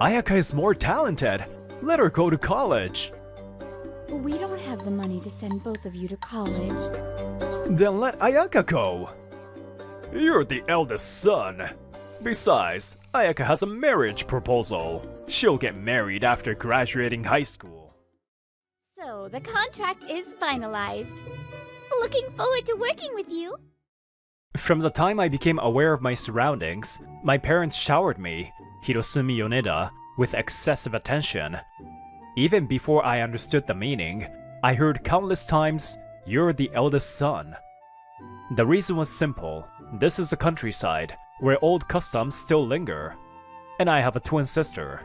Ayaka is more talented. Let her go to college. We don't have the money to send both of you to college. Then let Ayaka go. You're the eldest son. Besides, Ayaka has a marriage proposal. She'll get married after graduating high school. So, the contract is finalized. Looking forward to working with you. From the time I became aware of my surroundings, my parents showered me, Hirosumi Yoneda, with excessive attention. Even before I understood the meaning, I heard countless times, "You're the eldest son." The reason was simple. This is the countryside, where old customs still linger. And I have a twin sister.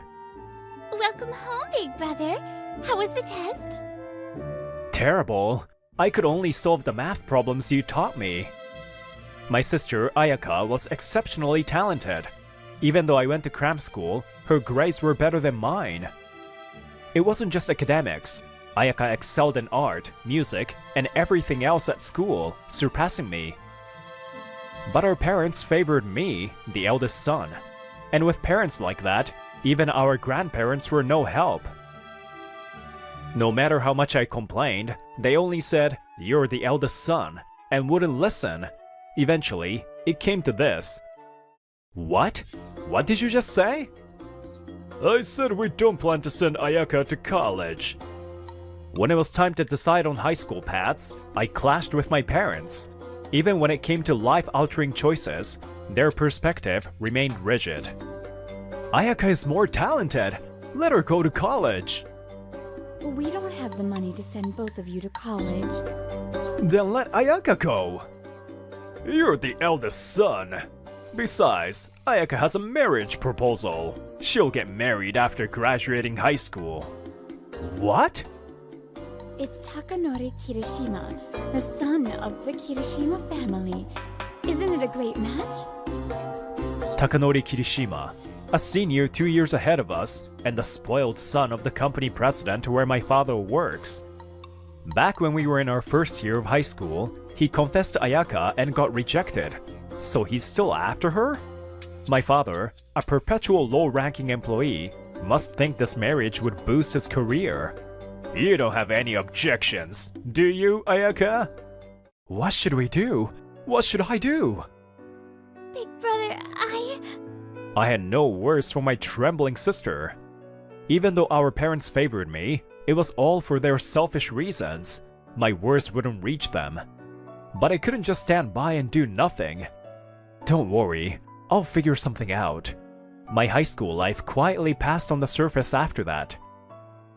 Welcome home, big brother. How was the test? Terrible. I could only solve the math problems you taught me. My sister, Ayaka, was exceptionally talented. Even though I went to cram school, her grades were better than mine. It wasn't just academics. Ayaka excelled in art, music, and everything else at school, surpassing me. But our parents favored me, the eldest son. And with parents like that, even our grandparents were no help. No matter how much I complained, they only said, "You're the eldest son," and wouldn't listen. Eventually, it came to this. What? What did you just say? I said we don't plan to send Ayaka to college. When it was time to decide on high school paths, I clashed with my parents. Even when it came to life-altering choices, their perspective remained rigid. Ayaka is more talented. Let her go to college. We don't have the money to send both of you to college. Then let Ayaka go. You're the eldest son. Besides, Ayaka has a marriage proposal. She'll get married after graduating high school. What? It's Takanori Kirishima, the son of the Kirishima family. Isn't it a great match? Takanori Kirishima, a senior 2 years ahead of us, and the spoiled son of the company president where my father works. Back when we were in our first year of high school, he confessed to Ayaka and got rejected. So he's still after her? My father, a perpetual low-ranking employee, must think this marriage would boost his career. You don't have any objections, do you, Ayaka? What should we do? What should I do? Big brother, I had no words for my trembling sister. Even though our parents favored me, it was all for their selfish reasons. My words wouldn't reach them. But I couldn't just stand by and do nothing. Don't worry, I'll figure something out. My high school life quietly passed on the surface after that.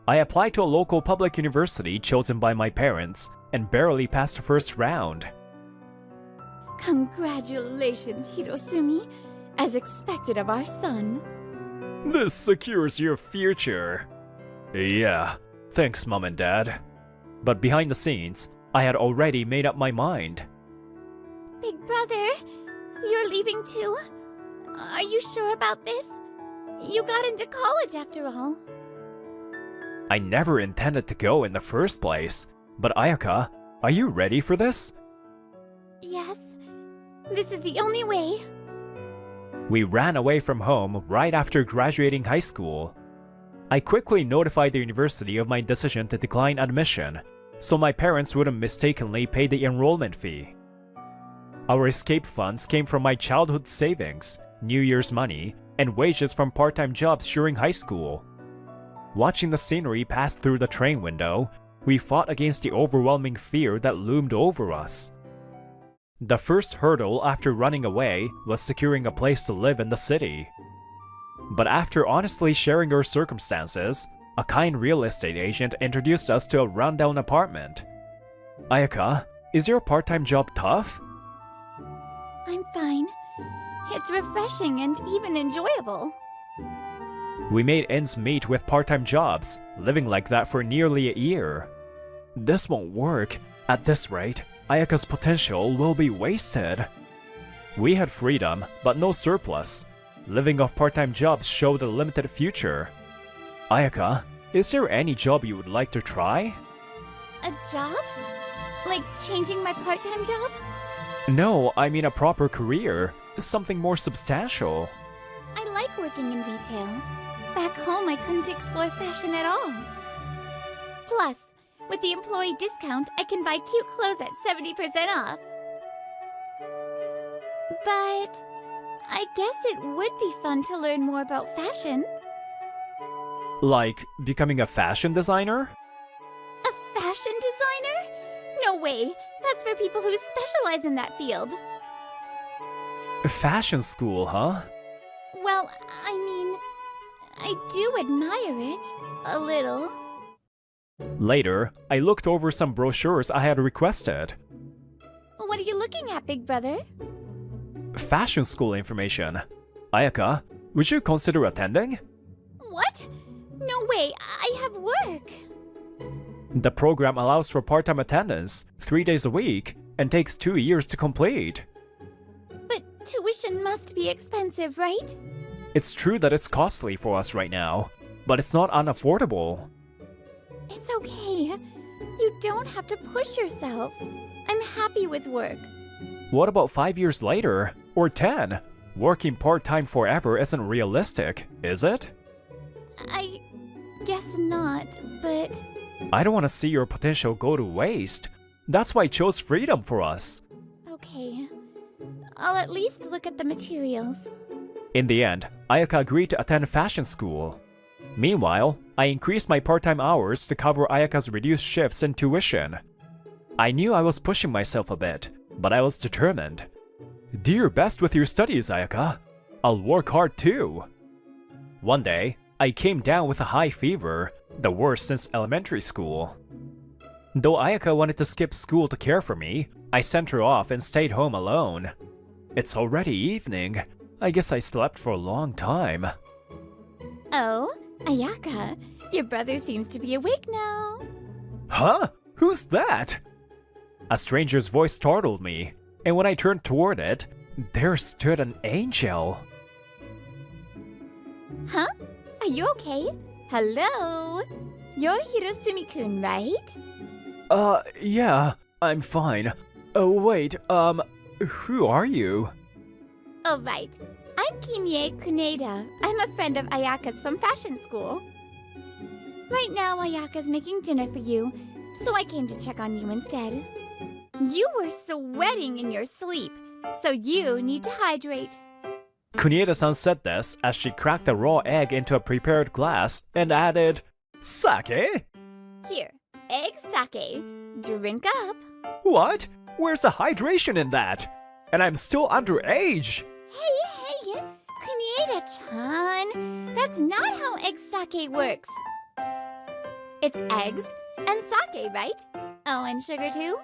I applied to a local public university chosen by my parents and barely passed the first round. Congratulations, Hirosumi, as expected of our son. This secures your future. Yeah, thanks, Mom and Dad. But behind the scenes, I had already made up my mind. Big brother, you're leaving too? Are you sure about this? You got into college after all. I never intended to go in the first place. But Ayaka, are you ready for this? Yes, this is the only way. We ran away from home right after graduating high school. I quickly notified the university of my decision to decline admission, so my parents wouldn't mistakenly pay the enrollment fee. Our escape funds came from my childhood savings, New Year's money, and wages from part-time jobs during high school. Watching the scenery pass through the train window, we fought against the overwhelming fear that loomed over us. The first hurdle after running away was securing a place to live in the city. But after honestly sharing our circumstances, a kind real estate agent introduced us to a rundown apartment. Ayaka, is your part-time job tough? I'm fine. It's refreshing and even enjoyable. We made ends meet with part-time jobs, living like that for nearly a year. This won't work. At this rate, Ayaka's potential will be wasted. We had freedom, but no surplus. Living off part-time jobs showed a limited future. Ayaka, is there any job you would like to try? A job? Like changing my part-time job? No, I mean a proper career. Something more substantial. I like working in retail, Back home, I couldn't explore fashion at all. Plus, with the employee discount, I can buy cute clothes at 70% off. But I guess it would be fun to learn more about fashion. Like becoming a fashion designer? A fashion designer? No way! That's for people who specialize in that field. Fashion school, huh? Well, I mean, I do admire it. A little. Later, I looked over some brochures I had requested. What are you looking at, big brother? Fashion school information. Ayaka, would you consider attending? What? No way, I have work. The program allows for part-time attendance, 3 days a week, and takes 2 years to complete. But tuition must be expensive, right? It's true that it's costly for us right now, but it's not unaffordable. It's okay. You don't have to push yourself. I'm happy with work. What about 5 years later? Or 10? Working part-time forever isn't realistic, is it? I guess not, but... I don't want to see your potential go to waste. That's why I chose freedom for us. Okay. I'll at least look at the materials. In the end, Ayaka agreed to attend fashion school. Meanwhile, I increased my part-time hours to cover Ayaka's reduced shifts and tuition. I knew I was pushing myself a bit, but I was determined. Do your best with your studies, Ayaka. I'll work hard too. One day, I came down with a high fever, the worst since elementary school. Though Ayaka wanted to skip school to care for me, I sent her off and stayed home alone. It's already evening. I guess I slept for a long time. Oh, Ayaka, your brother seems to be awake now. Huh? Who's that? A stranger's voice startled me, and when I turned toward it, there stood an angel. Huh? Are you okay? Hello? You're Hirosumi-kun, right? Yeah, I'm fine. Oh, wait, who are you? Oh, right. I'm Kimie Kuneda. I'm a friend of Ayaka's from fashion school. Right now, Ayaka's making dinner for you, so I came to check on you instead. You were sweating in your sleep, so you need to hydrate. Kunieda-san said this as she cracked a raw egg into a prepared glass and added, "Sake?" Here, egg sake. Drink up. What? Where's the hydration in that? And I'm still underage! Hey, Kuneda-chan. That's not how egg sake works. It's eggs and sake, right? Oh, and sugar too?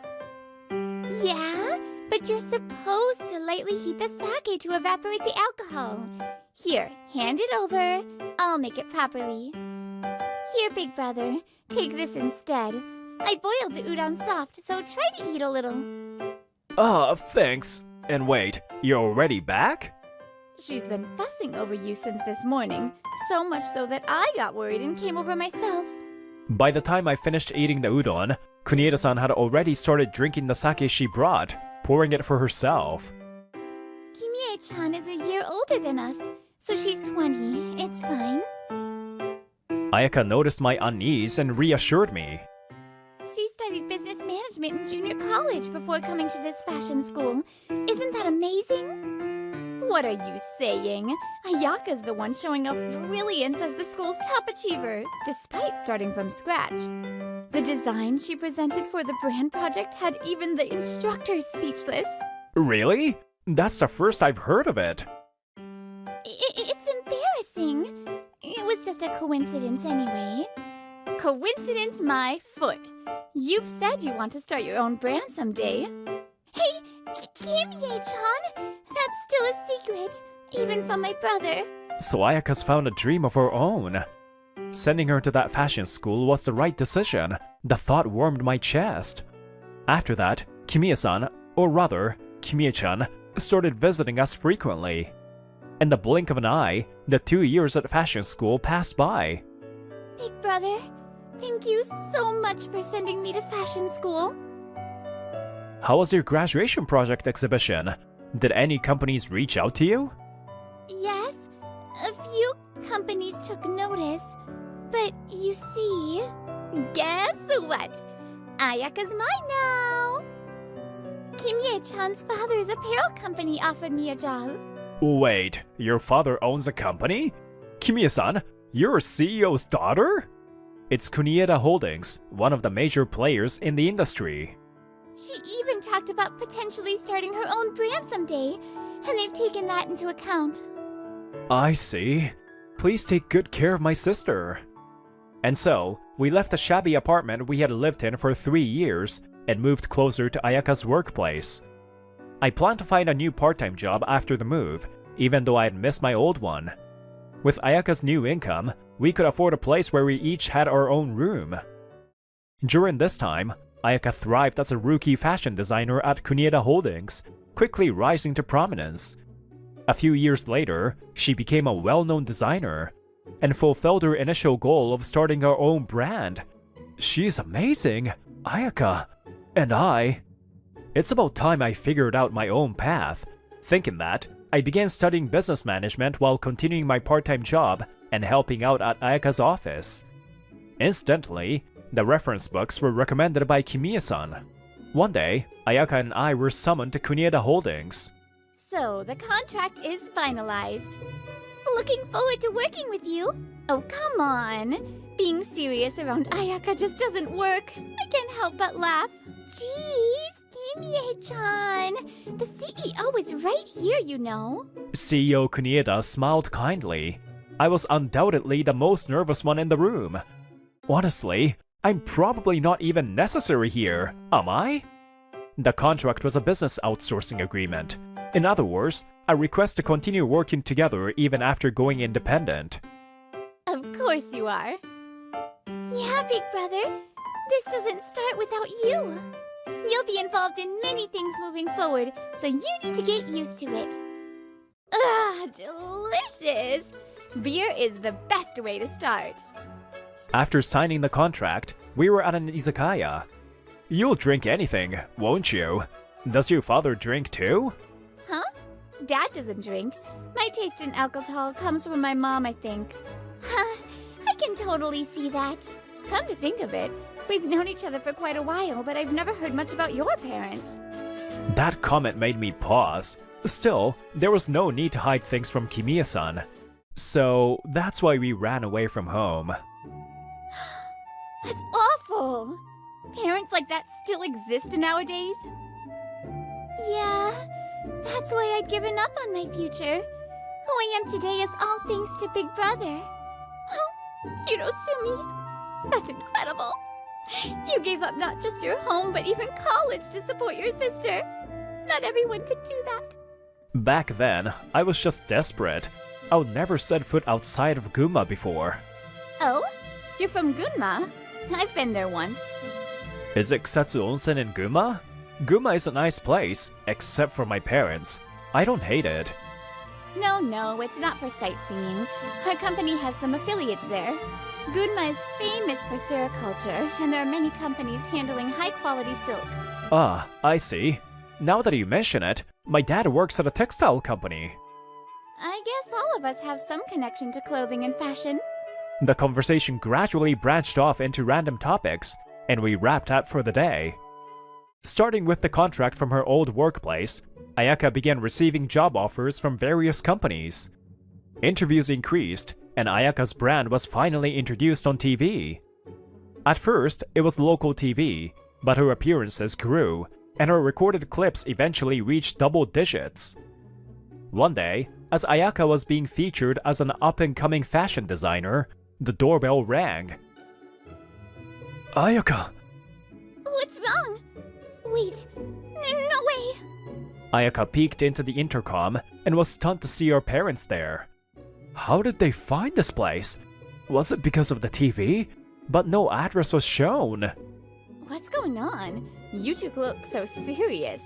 Yeah, but you're supposed to lightly heat the sake to evaporate the alcohol. Here, hand it over. I'll make it properly. Here, big brother, take this instead. I boiled the udon soft, so try to eat a little. Thanks. And wait, you're already back? She's been fussing over you since this morning, so much so that I got worried and came over myself. By the time I finished eating the udon, Kunieda-san had already started drinking the sake she brought, pouring it for herself. Kimie-chan is a year older than us, so she's 20. It's fine. Ayaka noticed my unease and reassured me. She studied business management in junior college before coming to this fashion school. Isn't that amazing? What are you saying? Ayaka's the one showing off brilliance as the school's top achiever, despite starting from scratch. The design she presented for the brand project had even the instructors speechless. Really? That's the first I've heard of it. It's embarrassing. It was just a coincidence anyway. Coincidence my foot. You've said you want to start your own brand someday. Hey, Kimie-chan, that's still a secret, even from my brother. So Ayaka's found a dream of her own. Sending her to that fashion school was the right decision. The thought warmed my chest. After that, Kimie-san, or rather, Kimie-chan, started visiting us frequently. In the blink of an eye, the 2 years at fashion school passed by. Big brother, thank you so much for sending me to fashion school. How was your graduation project exhibition? Did any companies reach out to you? Yes, a few companies took notice. But you see, guess what? Ayaka's mine now. Kimie-chan's father's apparel company offered me a job. Wait, your father owns a company? Kimie-san, you're a CEO's daughter? It's Kunieda Holdings, one of the major players in the industry. She even talked about potentially starting her own brand someday, and they've taken that into account. I see. Please take good care of my sister. And so, we left the shabby apartment we had lived in for 3 years and moved closer to Ayaka's workplace. I planned to find a new part-time job after the move, even though I had missed my old one. With Ayaka's new income, we could afford a place where we each had our own room. During this time, Ayaka thrived as a rookie fashion designer at Kunieda Holdings, quickly rising to prominence. A few years later, she became a well-known designer and fulfilled her initial goal of starting her own brand. She's amazing, Ayaka. And it's about time I figured out my own path. Thinking that, I began studying business management while continuing my part-time job and helping out at Ayaka's office. Incidentally, the reference books were recommended by Kimie-san. One day, Ayaka and I were summoned to Kunieda Holdings. So, the contract is finalized. Looking forward to working with you. Oh, come on. Being serious around Ayaka just doesn't work. I can't help but laugh. Jeez, Kimie-chan. The CEO is right here, you know. CEO Kunieda smiled kindly. I was undoubtedly the most nervous one in the room. Honestly, I'm probably not even necessary here, am I? The contract was a business outsourcing agreement. In other words, a request to continue working together even after going independent. Of course you are. Yeah, big brother. This doesn't start without you. You'll be involved in many things moving forward, so you need to get used to it. Ugh, delicious! Beer is the best way to start. After signing the contract, we were at an izakaya. You'll drink anything, won't you? Does your father drink too? Huh? Dad doesn't drink. My taste in alcohol comes from my mom, I think. I can totally see that. Come to think of it, we've known each other for quite a while, but I've never heard much about your parents. That comment made me pause. Still, there was no need to hide things from Kimie-san. So, that's why we ran away from home. That's awful! Parents like that still exist nowadays? Yeah, that's why I'd given up on my future. Who I am today is all thanks to Big Brother. Hirosumi, that's incredible. You gave up not just your home, but even college to support your sister. Not everyone could do that. Back then, I was just desperate. I would never set foot outside of Gunma before. Oh? You're from Gunma? I've been there once. Is it Kusatsu Onsen in Gunma? Gunma is a nice place, except for my parents. I don't hate it. No, it's not for sightseeing. Our company has some affiliates there. Gunma is famous for sericulture, and there are many companies handling high-quality silk. Ah, I see. Now that you mention it, my dad works at a textile company. I guess all of us have some connection to clothing and fashion. The conversation gradually branched off into random topics, and we wrapped up for the day. Starting with the contract from her old workplace, Ayaka began receiving job offers from various companies. Interviews increased, and Ayaka's brand was finally introduced on TV. At first, it was local TV, but her appearances grew, and her recorded clips eventually reached double digits. One day, as Ayaka was being featured as an up-and-coming fashion designer, the doorbell rang. Ayaka! What's wrong? Wait, no way! Ayaka peeked into the intercom and was stunned to see her parents there. How did they find this place? Was it because of the TV? But no address was shown. What's going on? You two look so serious.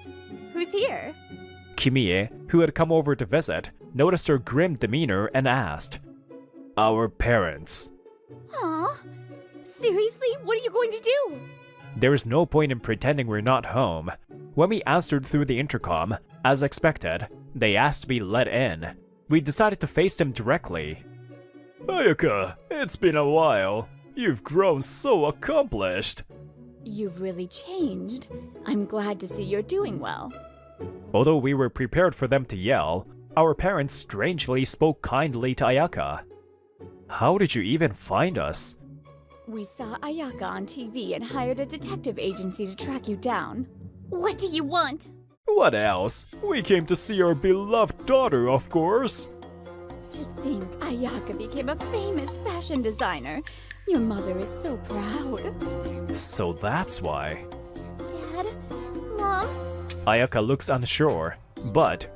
Who's here? Kimie, who had come over to visit, noticed her grim demeanor and asked, Our parents. Aw, seriously? What are you going to do? There is no point in pretending we're not home. When we answered through the intercom, as expected, they asked to be let in. We decided to face them directly. Ayaka, it's been a while. You've grown so accomplished. You've really changed. I'm glad to see you're doing well. Although we were prepared for them to yell, our parents strangely spoke kindly to Ayaka. How did you even find us? We saw Ayaka on TV and hired a detective agency to track you down. What do you want? What else? We came to see our beloved daughter, of course. To think Ayaka became a famous fashion designer. Your mother is so proud. So that's why. Dad? Mom? Ayaka looks unsure, but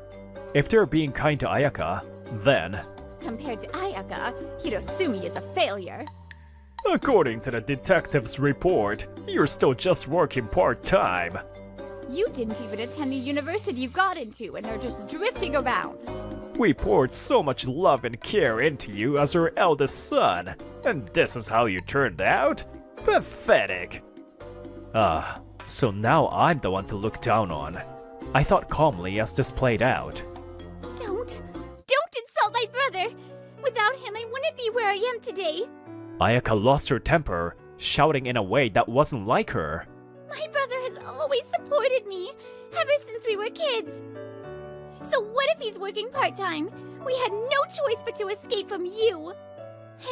if they're being kind to Ayaka, then... Compared to Ayaka, Hirosumi is a failure. According to the detective's report, you're still just working part-time. You didn't even attend the university you got into and are just drifting around. We poured so much love and care into you as our eldest son, and this is how you turned out? Pathetic. So now I'm the one to look down on. I thought calmly as this played out. Don't insult my brother! Without him, I wouldn't be where I am today. Ayaka lost her temper, shouting in a way that wasn't like her. My brother has always supported me, ever since we were kids. So what if he's working part-time? We had no choice but to escape from you.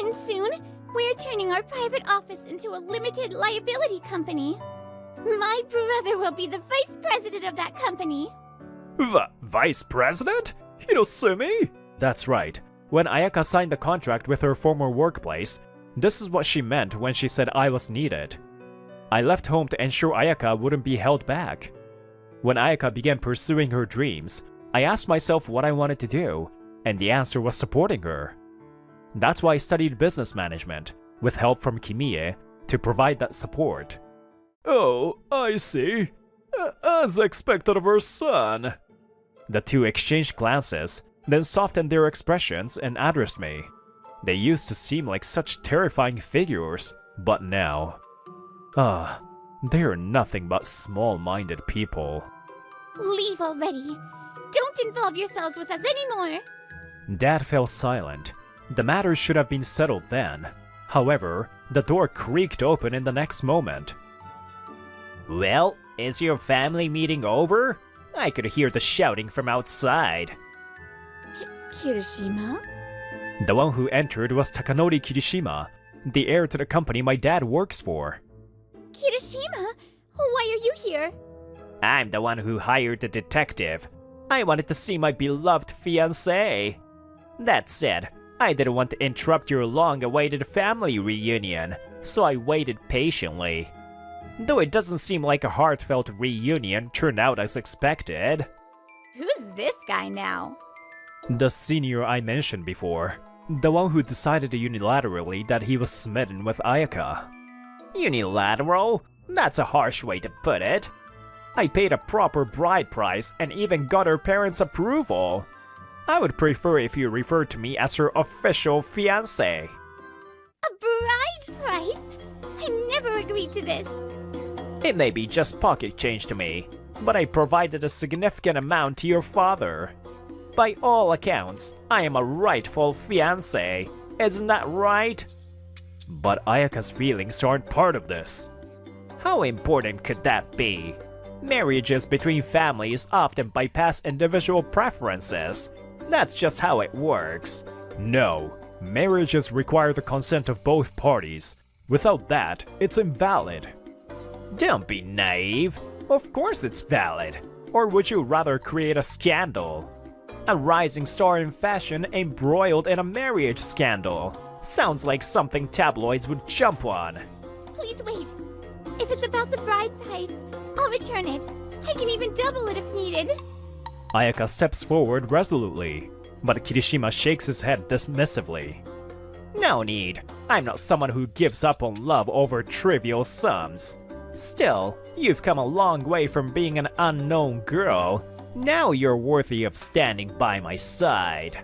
And soon, we're turning our private office into a limited liability company. My brother will be the vice president of that company. Vice president? Hirosumi? That's right. When Ayaka signed the contract with her former workplace, this is what she meant when she said I was needed. I left home to ensure Ayaka wouldn't be held back. When Ayaka began pursuing her dreams, I asked myself what I wanted to do, and the answer was supporting her. That's why I studied business management, with help from Kimie, to provide that support. Oh, I see. As expected of her son. The two exchanged glances, then softened their expressions and addressed me. They used to seem like such terrifying figures, but now... they are nothing but small-minded people. Leave already. Don't involve yourselves with us anymore. Dad fell silent. The matter should have been settled then. However, the door creaked open in the next moment. Well, is your family meeting over? I could hear the shouting from outside. Kirishima? The one who entered was Takanori Kirishima, the heir to the company my dad works for. Kirishima? Why are you here? I'm the one who hired the detective. I wanted to see my beloved fiancé. That said, I didn't want to interrupt your long-awaited family reunion, so I waited patiently. Though it doesn't seem like a heartfelt reunion turned out as expected. Who's this guy now? The senior I mentioned before. The one who decided unilaterally that he was smitten with Ayaka. Unilateral? That's a harsh way to put it. I paid a proper bride price and even got her parents' approval. I would prefer if you referred to me as her official fiancé. A bride price? I never agreed to this. It may be just pocket change to me, but I provided a significant amount to your father. By all accounts, I am a rightful fiancé. Isn't that right? But Ayaka's feelings aren't part of this. How important could that be? Marriages between families often bypass individual preferences. That's just how it works. No, marriages require the consent of both parties. Without that, it's invalid. Don't be naive. Of course it's valid. Or would you rather create a scandal? A rising star in fashion embroiled in a marriage scandal. Sounds like something tabloids would jump on. Please wait. If it's about the bride price, I'll return it. I can even double it if needed. Ayaka steps forward resolutely, but Kirishima shakes his head dismissively. No need. I'm not someone who gives up on love over trivial sums. Still, you've come a long way from being an unknown girl. Now you're worthy of standing by my side.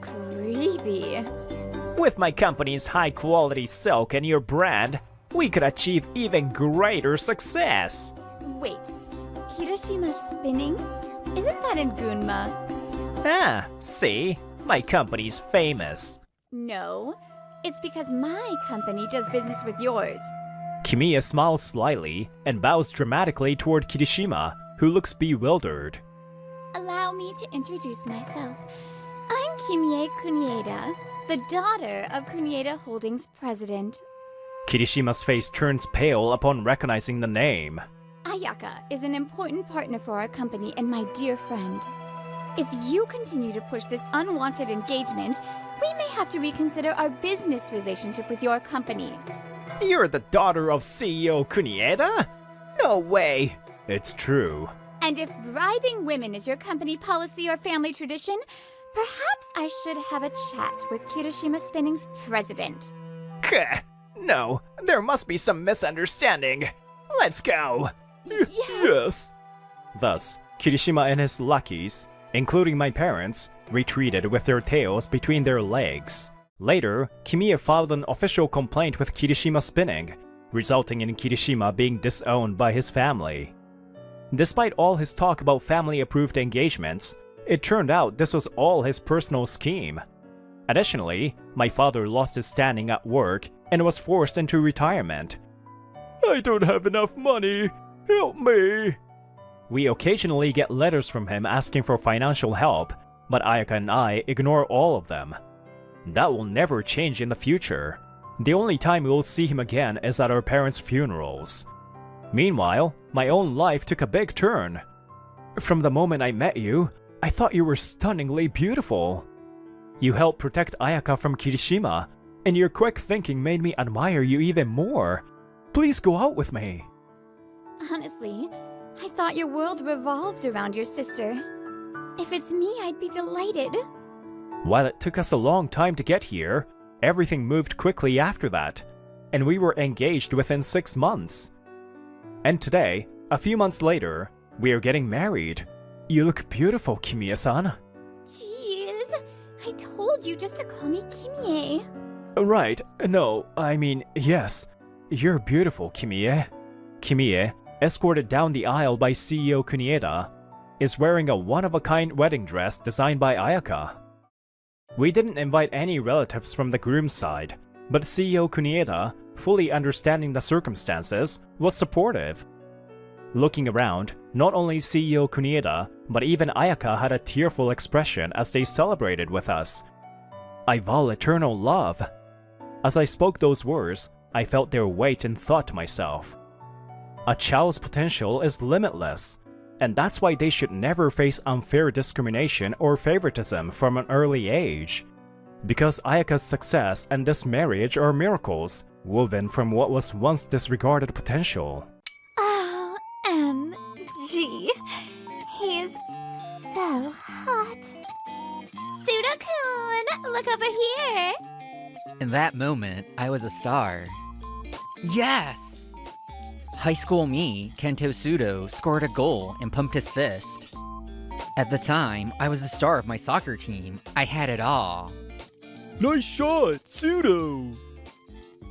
Creepy. With my company's high-quality silk and your brand, we could achieve even greater success. Wait, Hiroshima's spinning? Isn't that in Gunma? Ah, see? My company's famous. No, it's because my company does business with yours. Kimiya smiles slyly and bows dramatically toward Kirishima, who looks bewildered. Allow me to introduce myself. I'm Kimie Kunieda, the daughter of Kunieda Holdings president. Kirishima's face turns pale upon recognizing the name. Ayaka is an important partner for our company and my dear friend. If you continue to push this unwanted engagement, we may have to reconsider our business relationship with your company. You're the daughter of CEO Kunieda? No way! It's true. And if bribing women is your company policy or family tradition, perhaps I should have a chat with Kirishima Spinning's president. No, there must be some misunderstanding. Let's go. Yes. Thus, Kirishima and his lackeys, including my parents, retreated with their tails between their legs. Later, Kimiya filed an official complaint with Kirishima Spinning, resulting in Kirishima being disowned by his family. Despite all his talk about family-approved engagements, it turned out this was all his personal scheme. Additionally, my father lost his standing at work and was forced into retirement. I don't have enough money. Help me. We occasionally get letters from him asking for financial help, but Ayaka and I ignore all of them. That will never change in the future. The only time we will see him again is at our parents' funerals. Meanwhile, my own life took a big turn. From the moment I met you, I thought you were stunningly beautiful. You helped protect Ayaka from Kirishima, and your quick thinking made me admire you even more. Please go out with me. Honestly, I thought your world revolved around your sister. If it's me, I'd be delighted. While it took us a long time to get here, everything moved quickly after that, and we were engaged within 6 months. And today, a few months later, we are getting married. You look beautiful, Kimiya-san. Jeez, I told you just to call me Kimie. Right, no, I mean, yes. You're beautiful, Kimie. Kimie, escorted down the aisle by CEO Kunieda, is wearing a one-of-a-kind wedding dress designed by Ayaka. We didn't invite any relatives from the groom's side, but CEO Kunieda, fully understanding the circumstances, was supportive. Looking around, not only CEO Kunieda, but even Ayaka had a tearful expression as they celebrated with us. I vow eternal love. As I spoke those words, I felt their weight and thought to myself, a child's potential is limitless, and that's why they should never face unfair discrimination or favoritism from an early age. Because Ayaka's success and this marriage are miracles, woven from what was once disregarded potential. OMG, he is so hot. Suda-kun, look over here. In that moment, I was a star. Yes! High school me, Kento Sudo, scored a goal and pumped his fist. At the time, I was the star of my soccer team. I had it all. Nice shot, Sudo!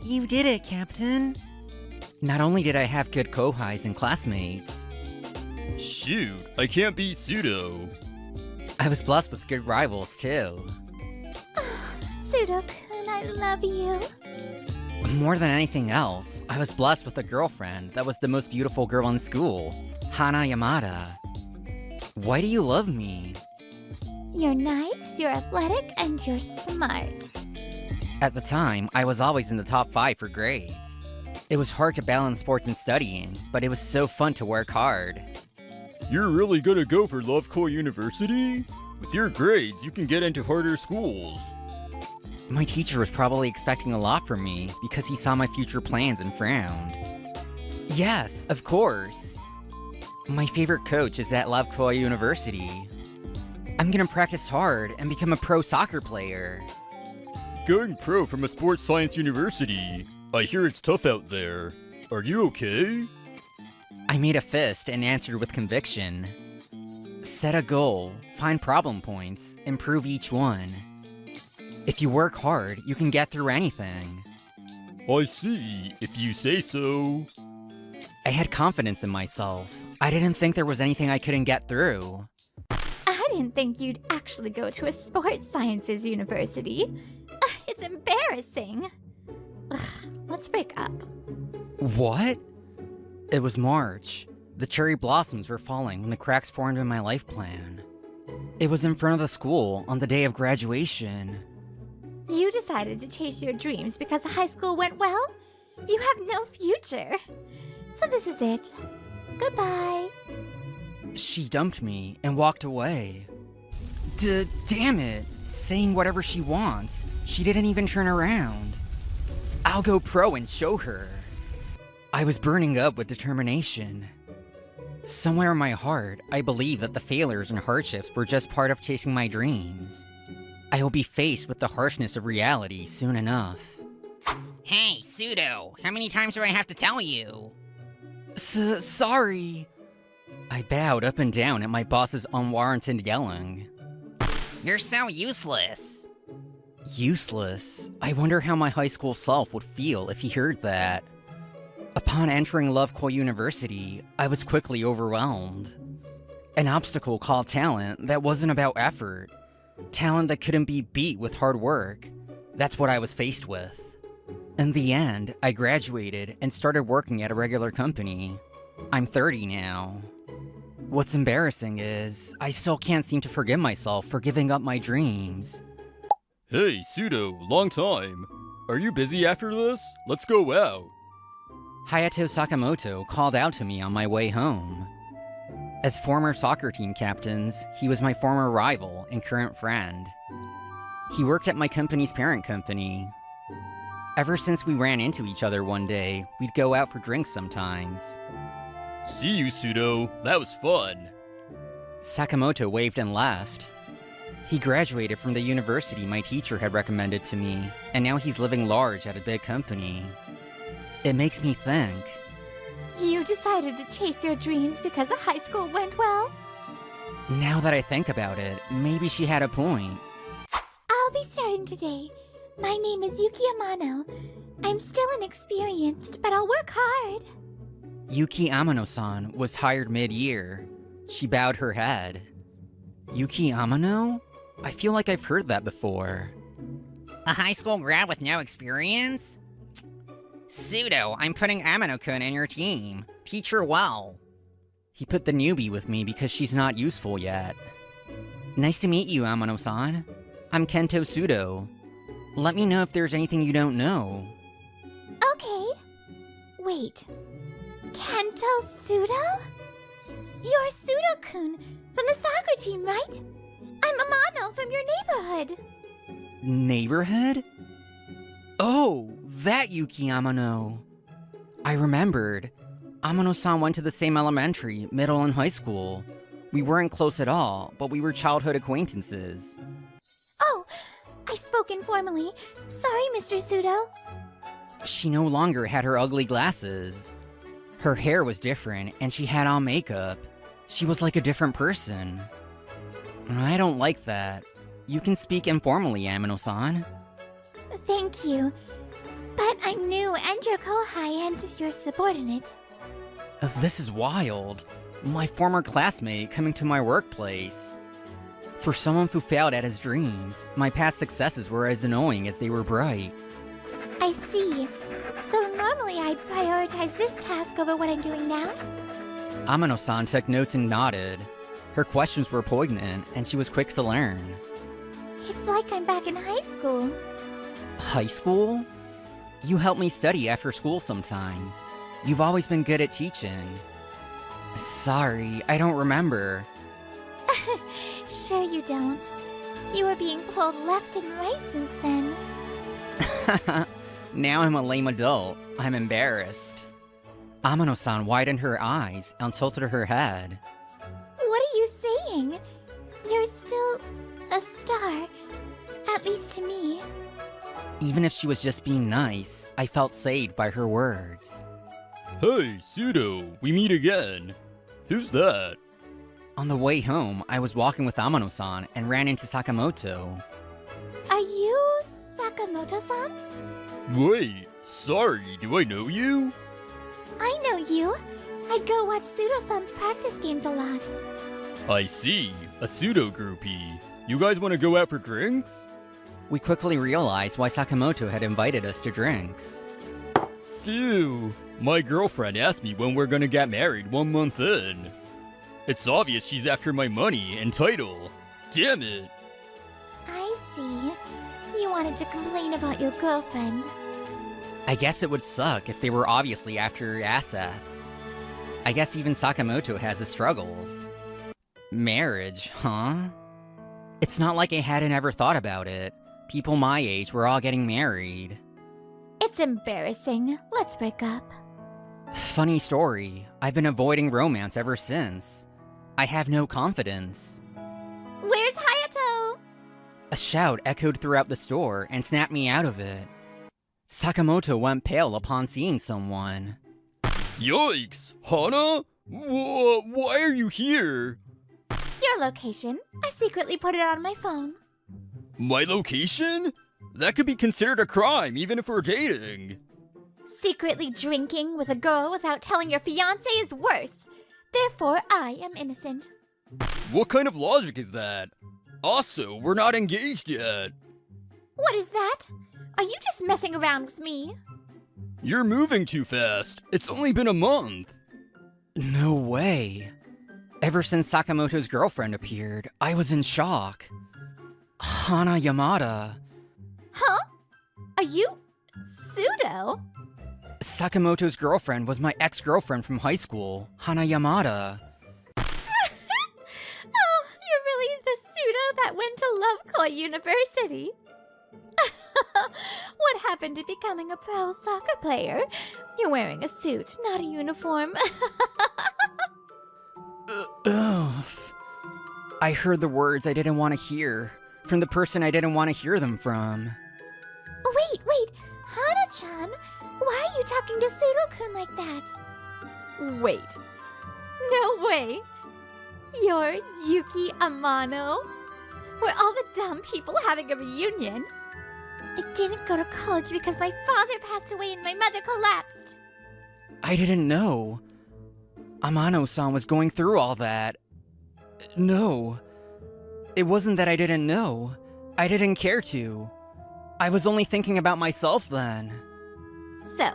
You did it, Captain! Not only did I have good kohais and classmates, Shoot, I can't beat Sudo. I was blessed with good rivals, too. Suda-kun, I love you. More than anything else, I was blessed with a girlfriend that was the most beautiful girl in school, Hana Yamada. Why do you love me? You're nice, you're athletic, and you're smart. At the time, I was always in the top 5 for grades. It was hard to balance sports and studying, but it was so fun to work hard. You're really gonna go for Love Core University? With your grades, you can get into harder schools. My teacher was probably expecting a lot from me because he saw my future plans and frowned. Yes, of course. My favorite coach is at Love Core University. I'm gonna practice hard and become a pro soccer player. Going pro from a sports science university. I hear it's tough out there. Are you okay? I made a fist and answered with conviction. Set a goal, find problem points, improve each one. If you work hard, you can get through anything. I see, if you say so. I had confidence in myself. I didn't think there was anything I couldn't get through. I didn't think you'd actually go to a sports sciences university. It's embarrassing. Ugh, let's break up. What? It was March. The cherry blossoms were falling and the cracks formed in my life plan. It was in front of the school on the day of graduation. You decided to chase your dreams because high school went well? You have no future. So this is it. Goodbye. She dumped me and walked away. Damn it, saying whatever she wants. She didn't even turn around. I'll go pro and show her. I was burning up with determination. Somewhere in my heart, I believe that the failures and hardships were just part of chasing my dreams. I will be faced with the harshness of reality soon enough. Hey, Pseudo, how many times do I have to tell you? Sorry. I bowed up and down at my boss's unwarranted yelling. You're so useless. Useless? I wonder how my high school self would feel if he heard that. Upon entering RomCom University, I was quickly overwhelmed. An obstacle called talent that wasn't about effort. Talent that couldn't be beat with hard work. That's what I was faced with. In the end, I graduated and started working at a regular company. I'm 30 now. What's embarrassing is, I still can't seem to forgive myself for giving up my dreams. Hey, Pseudo, long time. Are you busy after this? Let's go out. Hayato Sakamoto called out to me on my way home. As former soccer team captains, he was my former rival and current friend. He worked at my company's parent company. Ever since we ran into each other one day, we'd go out for drinks sometimes. See you, Pseudo. That was fun. Sakamoto waved and left. He graduated from the university my teacher had recommended to me, and now he's living large at a big company. It makes me think. You decided to chase your dreams because high school went well? Now that I think about it, maybe she had a point. I'll be starting today. My name is Yuki Amano. I'm still inexperienced, but I'll work hard. Yuki Amano-san was hired mid-year. She bowed her head. Yuki Amano? I feel like I've heard that before. A high school grad with no experience? Pseudo, I'm putting Amano-kun in your team. Teach her well. He put the newbie with me because she's not useful yet. Nice to meet you, Amano-san. I'm Kento Pseudo. Let me know if there's anything you don't know. Okay. Wait. Kento Pseudo? You're Pseudo-kun from the soccer team, right? I'm Amano from your neighborhood. Neighborhood? Oh, that Yuki Amano. I remembered. Amano-san went to the same elementary, middle, and high school. We weren't close at all, but we were childhood acquaintances. Oh, I spoke informally. Sorry, Mr. Pseudo. She no longer had her ugly glasses. Her hair was different, and she had on makeup. She was like a different person. I don't like that. You can speak informally, Amano-san. Thank you. But I'm new and your kohai and your subordinate. This is wild. My former classmate coming to my workplace. For someone who failed at his dreams, my past successes were as annoying as they were bright. I see. So normally I'd prioritize this task over what I'm doing now? Amano-san took notes and nodded. Her questions were poignant, and she was quick to learn. It's like I'm back in high school. High school? You help me study after school sometimes. You've always been good at teaching. Sorry, I don't remember. Sure you don't. You were being pulled left and right since then. Now I'm a lame adult. I'm embarrassed. Amano-san widened her eyes and tilted her head. What are you saying? You're still a star. At least to me. Even if she was just being nice, I felt saved by her words. Hey, Pseudo, we meet again. Who's that? On the way home, I was walking with Amano-san and ran into Sakamoto. Are you Sakamoto-san? Wait, sorry, do I know you? I know you. I go watch Pseudo-san's practice games a lot. I see, a Pseudo groupie. You guys want to go out for drinks? We quickly realized why Sakamoto had invited us to drinks. Phew. My girlfriend asked me when we're gonna get married 1 month in. It's obvious she's after my money and title. Damn it. I see. You wanted to complain about your girlfriend. I guess it would suck if they were obviously after your assets. I guess even Sakamoto has his struggles. Marriage, huh? It's not like I hadn't ever thought about it. People my age were all getting married. It's embarrassing. Let's break up. Funny story, I've been avoiding romance ever since. I have no confidence. Where's Hayato? A shout echoed throughout the store and snapped me out of it. Sakamoto went pale upon seeing someone. Yikes! Hana? Why are you here? Your location. I secretly put it on my phone. My location? That could be considered a crime, even if we're dating. Secretly drinking with a girl without telling your fiancé is worse. Therefore, I am innocent. What kind of logic is that? Also, we're not engaged yet. What is that? Are you just messing around with me? You're moving too fast. It's only been a month. No way. Ever since Sakamoto's girlfriend appeared, I was in shock. Hana Yamada. Huh? Are you pseudo? Sakamoto's girlfriend was my ex-girlfriend from high school, Hana Yamada. Oh, you're really the pseudo that went to Lovekoi University. What happened to becoming a pro soccer player? You're wearing a suit, not a uniform. Ugh. I heard the words I didn't want to hear, from the person I didn't want to hear them from. Wait, Hana-chan, why are you talking to Pseudo-kun like that? Wait, no way. You're Yuki Amano? We're all the dumb people having a reunion. I didn't go to college because my father passed away and my mother collapsed. I didn't know. Amano-san was going through all that. No. It wasn't that I didn't know. I didn't care to. I was only thinking about myself then. So,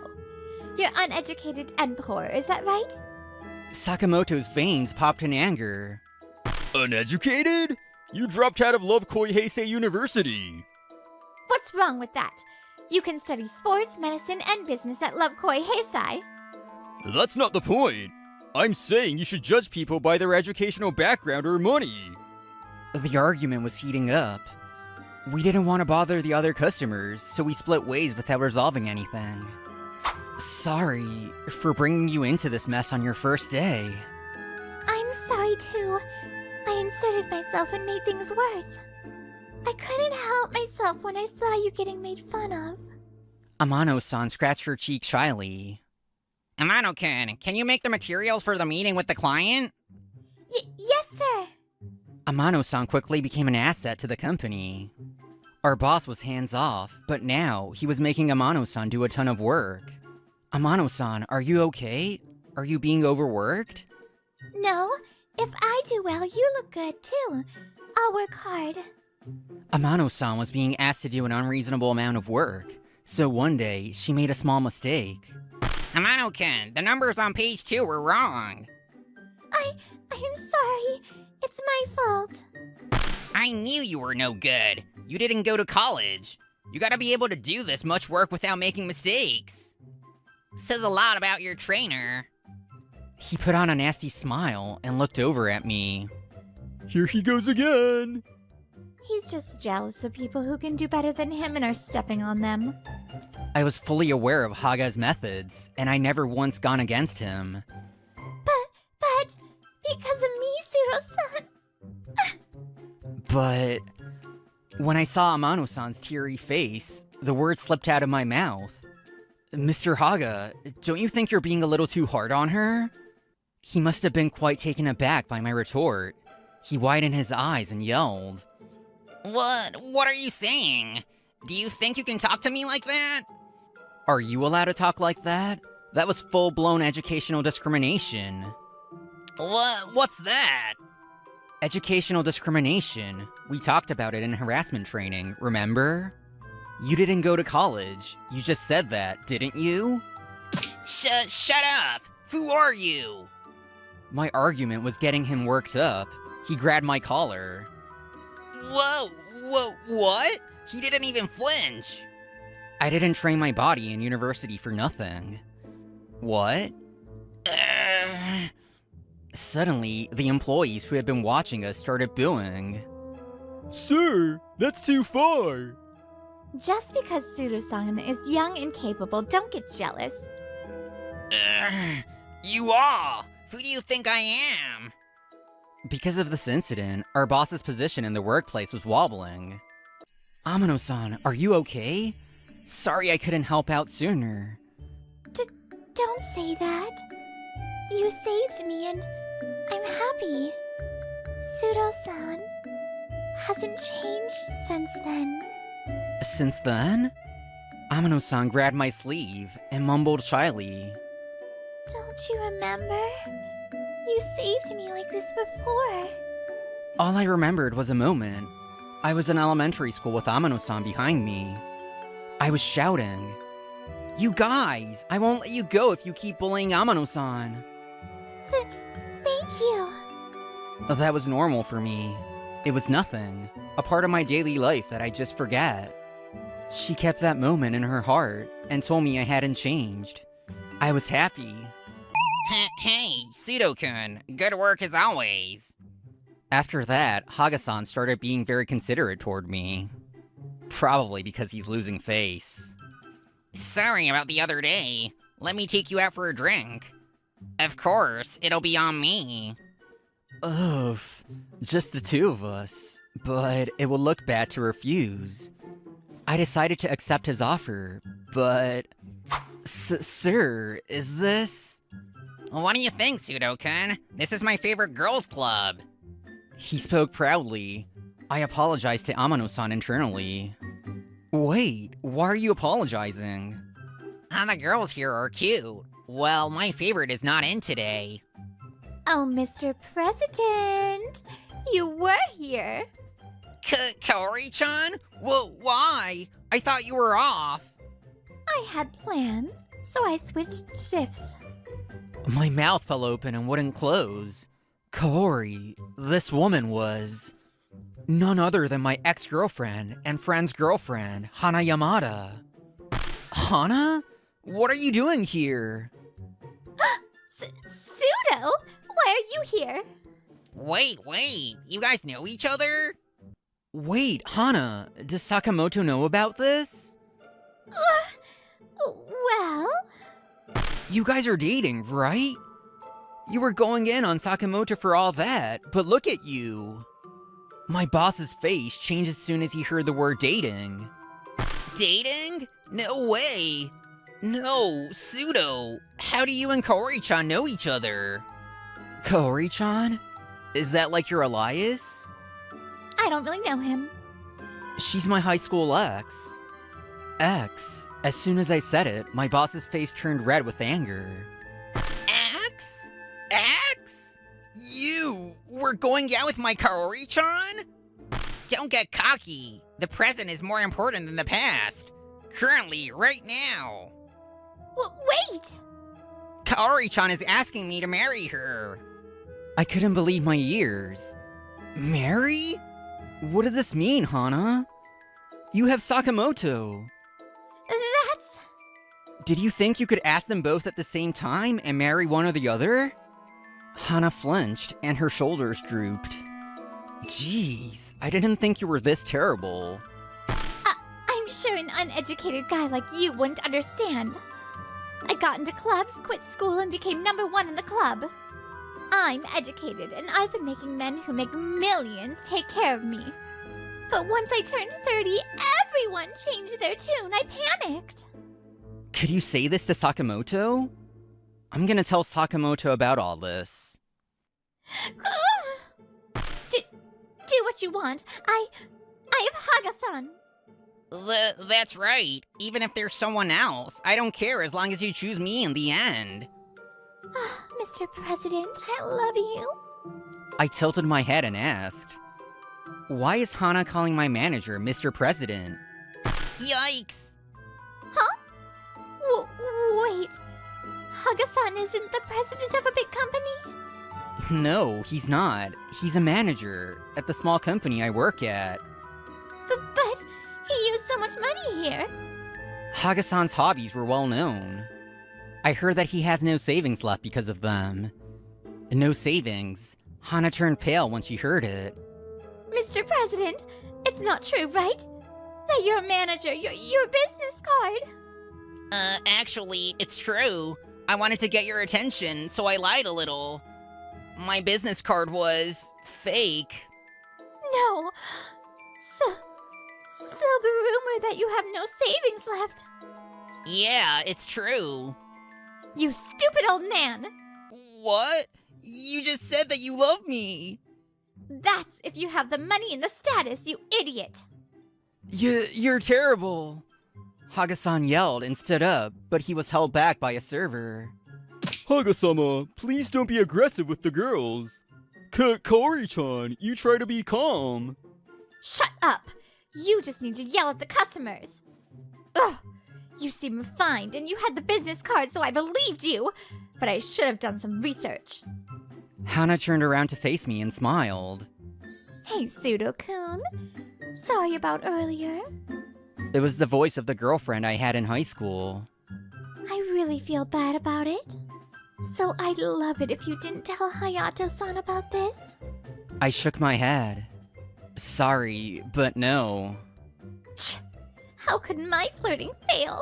you're uneducated and poor, is that right? Sakamoto's veins popped in anger. Uneducated? You dropped out of Lovekoi Heisei University. What's wrong with that? You can study sports, medicine, and business at Lovekoi Heisei. That's not the point. I'm saying you should judge people by their educational background or money. The argument was heating up. We didn't want to bother the other customers, so we split ways without resolving anything. Sorry for bringing you into this mess on your first day. I'm sorry too. I inserted myself and made things worse. I couldn't help myself when I saw you getting made fun of. Amano-san scratched her cheek shyly. Amano-kun, can you make the materials for the meeting with the client? Yes, sir. Amano-san quickly became an asset to the company. Our boss was hands-off, but now he was making Amano-san do a ton of work. Amano-san, are you okay? Are you being overworked? No, if I do well, you look good too. I'll work hard. Amano-san was being asked to do an unreasonable amount of work, so one day she made a small mistake. Amano-kun, the numbers on page 2 were wrong. I'm sorry. It's my fault. I knew you were no good. You didn't go to college. You gotta be able to do this much work without making mistakes. Says a lot about your trainer. He put on a nasty smile and looked over at me. Here he goes again. He's just jealous of people who can do better than him and are stepping on them. I was fully aware of Haga's methods, and I never once gone against him. But, because of me, Suro-san. But when I saw Amano-san's teary face, the words slipped out of my mouth. Mr. Haga, don't you think you're being a little too hard on her? He must have been quite taken aback by my retort. He widened his eyes and yelled. What are you saying? Do you think you can talk to me like that? Are you allowed to talk like that? That was full-blown educational discrimination. What's that? Educational discrimination. We talked about it in harassment training, remember? You didn't go to college. You just said that, didn't you? Shut up! Who are you? My argument was getting him worked up. He grabbed my collar. Whoa, what? He didn't even flinch. I didn't train my body in university for nothing. What? Suddenly, the employees who had been watching us started booing. Sir, that's too far. Just because Pseudo-san is young and capable, don't get jealous. You all! Who do you think I am? Because of this incident, our boss's position in the workplace was wobbling. Amano-san, are you okay? Sorry I couldn't help out sooner. Don't say that. You saved me and I'm happy. Pseudo-san hasn't changed since then. Since then? Amano-san grabbed my sleeve and mumbled shyly. Don't you remember? You saved me like this before. All I remembered was a moment. I was in elementary school with Amano-san behind me. I was shouting, "You guys! I won't let you go if you keep bullying Amano-san!" Thank you. That was normal for me. It was nothing. A part of my daily life that I just forget. She kept that moment in her heart and told me I hadn't changed. I was happy. Hey, Pseudo-kun, good work as always. After that, Haga-san started being very considerate toward me. Probably because he's losing face. Sorry about the other day. Let me take you out for a drink. Of course, it'll be on me. Oof, just the two of us. But it would look bad to refuse. I decided to accept his offer, but... Sir, is this... What do you think, Pseudo-kun? This is my favorite girls' club. He spoke proudly. I apologized to Amano-san internally. Wait, why are you apologizing? The girls here are cute. Well, my favorite is not in today. Oh, Mr. President, you were here. Kaori-chan? Well, why? I thought you were off. I had plans, so I switched shifts. My mouth fell open and wouldn't close. Kaori, this woman was... none other than my ex-girlfriend and friend's girlfriend, Hana Yamada. Hana? What are you doing here? Pseudo? Why are you here? Wait, you guys know each other? Wait, Hana, does Sakamoto know about this? Well... You guys are dating, right? You were going in on Sakamoto for all that, but look at you. My boss's face changed as soon as he heard the word dating. Dating? No way. No, Pseudo. How do you and Kaori-chan know each other? Kaori-chan? Is that like your Elias? I don't really know him. She's my high school ex. Ex. As soon as I said it, my boss's face turned red with anger. Ex? You were going out with my Kaori-chan? Don't get cocky. The present is more important than the past. Currently, right now. Wait! Kaori-chan is asking me to marry her. I couldn't believe my ears. Marry? What does this mean, Hana? You have Sakamoto. That's... Did you think you could ask them both at the same time and marry one or the other? Hana flinched and her shoulders drooped. Jeez, I didn't think you were this terrible. I'm sure an uneducated guy like you wouldn't understand. I got into clubs, quit school, and became #1 in the club. I'm educated, and I've been making men who make millions take care of me. But once I turned 30, everyone changed their tune. I panicked. Could you say this to Sakamoto? I'm gonna tell Sakamoto about all this. Do what you want. I have Haga-san. That's right. Even if there's someone else, I don't care as long as you choose me in the end. Mr. President, I love you. I tilted my head and asked, "Why is Hana calling my manager Mr. President?" Yikes! Wait. Haga-san isn't the president of a big company? No, he's not. He's a manager at the small company I work at. But he used so much money here. Haga-san's hobbies were well known. I heard that he has no savings left because of them. No savings. Hana turned pale when she heard it. Mr. President, it's not true, right? That you're a manager, your business card. Actually, it's true. I wanted to get your attention, so I lied a little. My business card was fake. No. So the rumor that you have no savings left. Yeah, it's true. You stupid old man. What? You just said that you love me. That's if you have the money and the status, you idiot. You're terrible. Haga-san yelled and stood up, but he was held back by a server. Haga-sama, please don't be aggressive with the girls. Kaori-chan, you try to be calm. Shut up. You just need to yell at the customers. Ugh. You seem refined and you had the business card, so I believed you. But I should have done some research. Hana turned around to face me and smiled. Hey, Pseudo-kun. Sorry about earlier. It was the voice of the girlfriend I had in high school. I really feel bad about it. So I'd love it if you didn't tell Hayato-san about this. I shook my head. Sorry, but no. How could my flirting fail?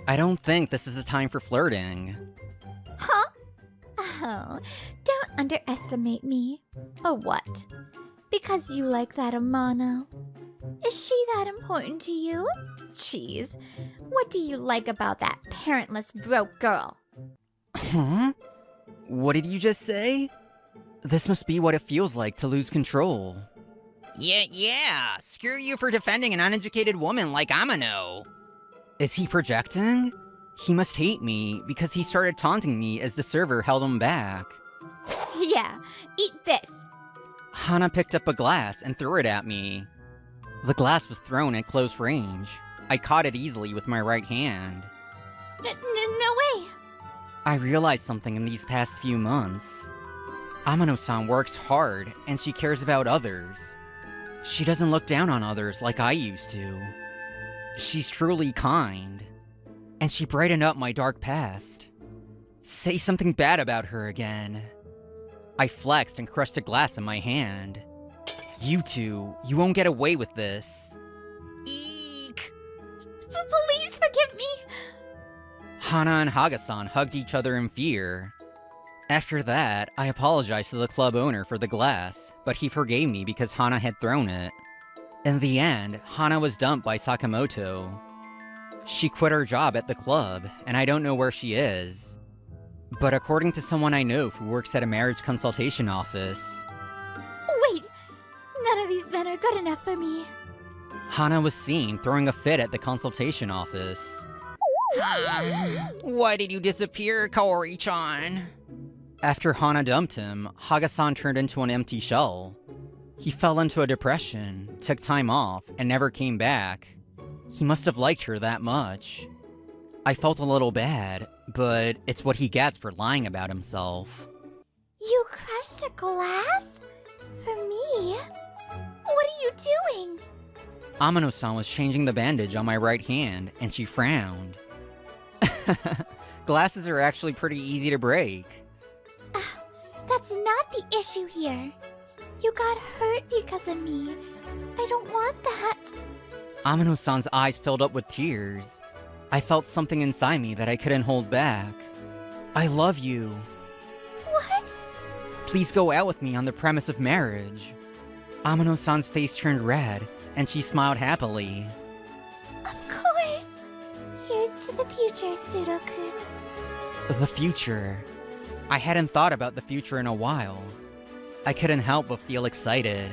I don't think this is a time for flirting. Huh? Oh, don't underestimate me. Or what? Because you like that Amano. Is she that important to you? Jeez, what do you like about that parentless broke girl? Huh? What did you just say? This must be what it feels like to lose control. Yeah. Screw you for defending an uneducated woman like Amano. Is he projecting? He must hate me because he started taunting me as the server held him back. Yeah, eat this. Hana picked up a glass and threw it at me. The glass was thrown at close range. I caught it easily with my right hand. No way. I realized something in these past few months. Amano-san works hard and she cares about others. She doesn't look down on others like I used to. She's truly kind. And she brightened up my dark past. Say something bad about her again. I flexed and crushed a glass in my hand. You two, you won't get away with this. Eek! Please forgive me. Hana and Haga-san hugged each other in fear. After that, I apologized to the club owner for the glass, but he forgave me because Hana had thrown it. In the end, Hana was dumped by Sakamoto. She quit her job at the club, and I don't know where she is. But according to someone I know who works at a marriage consultation office... Wait, none of these men are good enough for me. Hana was seen throwing a fit at the consultation office. Why did you disappear, Kaori-chan? After Hana dumped him, Haga-san turned into an empty shell. He fell into a depression, took time off, and never came back. He must have liked her that much. I felt a little bad, but it's what he gets for lying about himself. You crushed a glass? For me? What are you doing? Amano-san was changing the bandage on my right hand, and she frowned. Glasses are actually pretty easy to break. That's not the issue here. You got hurt because of me. I don't want that. Amano-san's eyes filled up with tears. I felt something inside me that I couldn't hold back. I love you. What? Please go out with me on the premise of marriage. Amano-san's face turned red, and she smiled happily. Of course. Here's to the future, Pseudo-kun. The future. I hadn't thought about the future in a while. I couldn't help but feel excited.